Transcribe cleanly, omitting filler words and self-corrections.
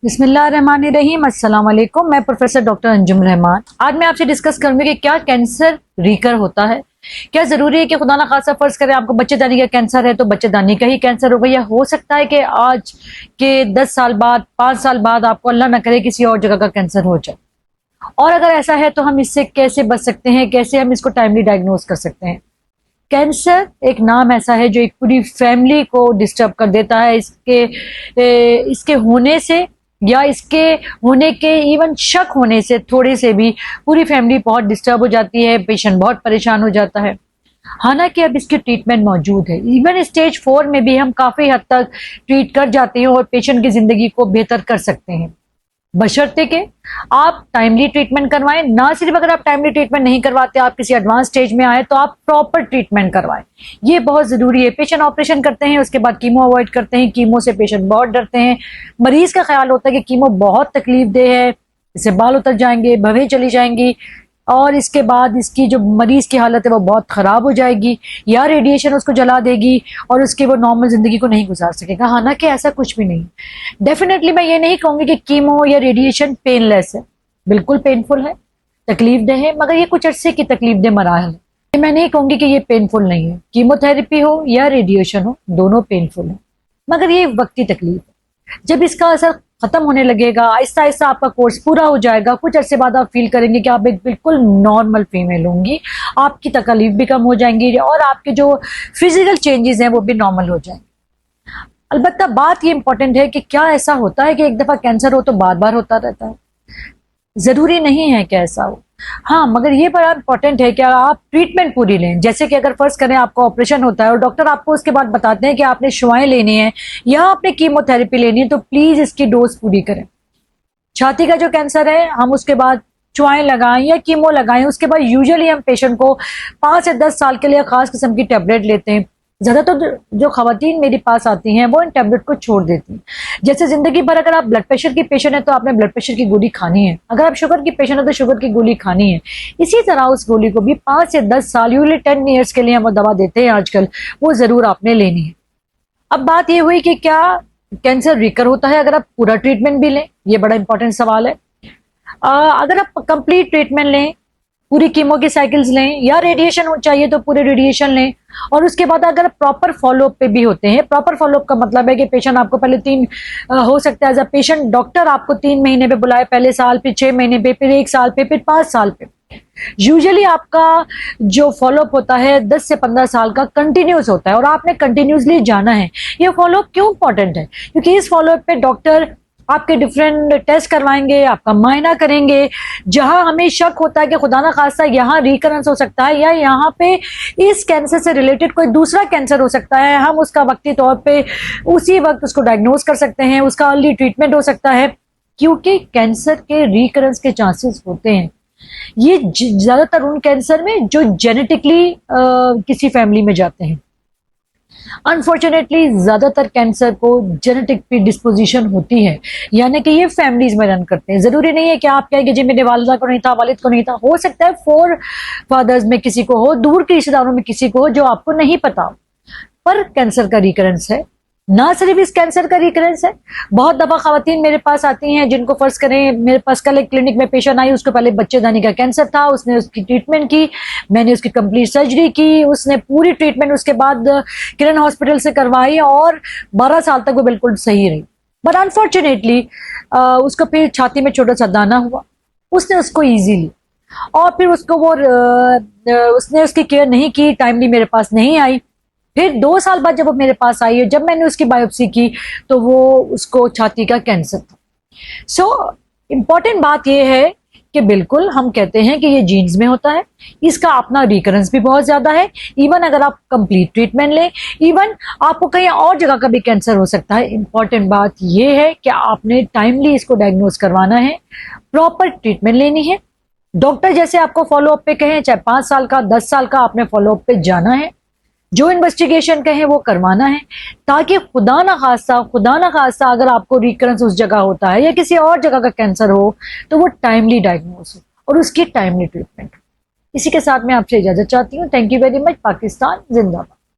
बिस्मिल्लाहिर्रहमानिर्रहीम, अस्सलाम वालेकुम। मैं प्रोफेसर डॉक्टर अंजुम रहमान। आज मैं आपसे डिस्कस करूंगी कि क्या कैंसर रिकर होता है। क्या जरूरी है कि खुदा ना खासा फर्ज करें आपको बच्चेदानी का कैंसर है तो बच्चेदानी का ही कैंसर होगा, या हो सकता है कि आज के 10 साल बाद 5 साल बाद आपको अल्लाह ना करे किसी और जगह का कैंसर हो जाए, और अगर ऐसा है तो हम इससे कैसे बच सकते हैं, कैसे हम इसको टाइमली डायग्नोज कर सकते हैं। कैंसर एक नाम ऐसा है जो एक पूरी फैमिली को डिस्टर्ब कर देता है। इसके होने से या इसके होने के इवन शक होने से थोड़े से भी पूरी फैमिली बहुत डिस्टर्ब हो जाती है, पेशेंट बहुत परेशान हो जाता है। हालांकि अब इसकी ट्रीटमेंट मौजूद है, इवन स्टेज 4 में भी हम काफी हद तक ट्रीट कर जाते हैं और पेशेंट की जिंदगी को बेहतर कर सकते हैं, बशर्ते के आप टाइमली ट्रीटमेंट करवाएं। ना सिर्फ अगर आप टाइमली ट्रीटमेंट नहीं करवाते, आप किसी एडवांस स्टेज में आए तो आप प्रॉपर ट्रीटमेंट करवाएं, ये बहुत जरूरी है। पेशेंट ऑपरेशन करते हैं, उसके बाद कीमो अवॉइड करते हैं, कीमो से पेशेंट बहुत डरते हैं। मरीज का ख्याल होता है कि कीमो बहुत तकलीफ दे है, इससे बाल उतर जाएंगे, भवें चली जाएंगी और इसके बाद इसकी जो मरीज की हालत है वो बहुत खराब हो जाएगी, या रेडिएशन उसको जला देगी और उसकी वो नॉर्मल जिंदगी को नहीं गुजार सकेगा। हालांकि ऐसा कुछ भी नहीं। डेफिनेटली मैं ये नहीं कहूंगी कि कीमो या रेडिएशन पेनलेस है, बिल्कुल पेनफुल है, तकलीफ दह है, मगर ये कुछ अरसे की तकलीफ दह मराहल है। मैं नहीं कहूंगी कि ये पेनफुल नहीं है। कीमोथेरेपी हो या रेडिएशन हो, दोनों पेनफुल है, मगर ये वक्ती तकलीफ है। जब इसका असर खत्म होने लगेगा, आहिस्ता आहिस्ता आपका कोर्स पूरा हो जाएगा, कुछ अरसे बाद आप फील करेंगे कि आप एक बिल्कुल नॉर्मल फीमेल होंगी, आपकी तकलीफ भी कम हो जाएंगी और आपके जो फिजिकल चेंजेस हैं वो भी नॉर्मल हो जाएंगे। अलबत्ता बात ये इंपॉर्टेंट है कि क्या ऐसा होता है कि एक दफा कैंसर हो तो बार बार होता रहता है? जरूरी नहीं है कि ऐसा हो। हाँ, मगर ये बड़ा इंपॉर्टेंट है कि आप ट्रीटमेंट पूरी लें। जैसे कि अगर फर्ज करें आपका ऑपरेशन होता है और डॉक्टर आपको उसके बाद बताते हैं कि आपने शुआएं लेनी है या आपने कीमोथेरेपी लेनी है, तो प्लीज इसकी डोज पूरी करें। छाती का जो कैंसर है, हम उसके बाद शुआएं लगाएं या कीमो लगाएं, उसके बाद यूजुअली हम पेशेंट को 5 से 10 साल के लिए खास किस्म की टैबलेट लेते हैं। ज्यादातर जो खवातीन मेरे पास आती हैं वो इन टैबलेट को छोड़ देती हैं। जैसे जिंदगी भर अगर आप ब्लड प्रेशर की पेशेंट है तो आपने ब्लड प्रेशर की गोली खानी है, अगर आप शुगर की पेशेंट है तो शुगर की गोली खानी है। इसी तरह उस गोली को भी 5 से 10 साल, यूजुअली 10 ईयर्स के लिए हम वो दवा देते हैं आजकल, वो जरूर आपने लेनी है। अब बात ये हुई कि क्या कैंसर रिकर होता है अगर आप पूरा ट्रीटमेंट भी लें? ये बड़ा इंपॉर्टेंट सवाल है। अगर आप कंप्लीट ट्रीटमेंट लें, पूरी कीमो की साइकिल्स लें, या रेडिएशन चाहिए तो पूरे रेडिएशन लें, और उसके बाद अगर प्रॉपर फॉलोअप पे भी होते हैं। प्रॉपर फॉलोअप का मतलब है कि पेशेंट आपको पहले 3 हो सकता है एज अ पेशेंट डॉक्टर आपको 3 महीने पे बुलाए, पहले साल पे, 6 महीने पे, फिर 1 साल पे, फिर 5 साल पे। यूजुअली आपका जो फॉलोअप होता है 10 से 15 साल का कंटिन्यूस होता है और आपने कंटिन्यूसली जाना है। ये फॉलोअप क्यों इंपॉर्टेंट है? क्योंकि इस फॉलोअप पे डॉक्टर आपके डिफरेंट टेस्ट करवाएंगे, आपका मायना करेंगे। जहां हमें शक होता है कि खुदा ना खास्ता यहाँ रिकरेंस हो सकता है या यहाँ पे इस कैंसर से रिलेटेड कोई दूसरा कैंसर हो सकता है, हम उसका वक्ती तौर पे उसी वक्त उसको डायग्नोज कर सकते हैं, उसका अर्ली ट्रीटमेंट हो सकता है। क्योंकि कैंसर के रिकरेंस के चांसेस होते हैं ये ज्यादातर उन कैंसर में जो जेनेटिकली किसी फैमिली में जाते हैं। अनफॉर्चुनेटली ज्यादातर कैंसर को जेनेटिक प्रीडिस्पोजिशन होती है, यानी कि ये फैमिलीज में रन करते हैं। जरूरी नहीं है कि आप कहेंगे जी मेरे वालिदा को नहीं था, वालिद को नहीं था। हो सकता है 4 फादर्स में किसी को हो, दूर के रिश्तेदारों में किसी को हो, जो आपको नहीं पता, पर कैंसर का रिकरेंस है। ना सिर्फ इस कैंसर का रिकरेंस है, बहुत दफा खवातीन मेरे पास आती हैं जिनको फर्ज करें, मेरे पास कल एक क्लिनिक में पेशेंट आई, उसको पहले बच्चेदानी का कैंसर था, उसने उसकी ट्रीटमेंट की, मैंने उसकी कंप्लीट सर्जरी की, उसने पूरी ट्रीटमेंट उसके बाद किरण हॉस्पिटल से करवाई और 12 साल तक वो बिल्कुल सही रही। बट अनफॉर्चुनेटली उसको फिर छाती में छोटा सा दाना हुआ, उसने उसको ईजी ली और फिर उसको वो उसने उसकी केयर नहीं की, टाइमली मेरे पास नहीं आई। फिर 2 साल बाद जब वो मेरे पास आई है, जब मैंने उसकी बायोप्सी की तो वो उसको छाती का कैंसर था। सो इम्पॉर्टेंट बात ये है कि बिल्कुल हम कहते हैं कि ये जीन्स में होता है, इसका अपना रिकरेंस भी बहुत ज्यादा है। इवन अगर आप कंप्लीट ट्रीटमेंट लें, इवन आपको कहीं और जगह का भी कैंसर हो सकता है। इंपॉर्टेंट बात ये है कि आपने टाइमली इसको डायग्नोज करवाना है, प्रॉपर ट्रीटमेंट लेनी है। डॉक्टर जैसे आपको फॉलोअप पे कहें, चाहे 5 साल का 10 साल का, आपने फॉलोअप पे जाना है, जो इन्वेस्टिगेशन कहें वो करवाना है, ताकि खुदा ना खास्ता अगर आपको रिकरेंस उस जगह होता है या किसी और जगह का कैंसर हो तो वो टाइमली डायग्नोज हो और उसकी टाइमली ट्रीटमेंट। इसी के साथ मैं आपसे इजाजत चाहती हूँ। Thank you very much. Pakistan जिंदाबाद।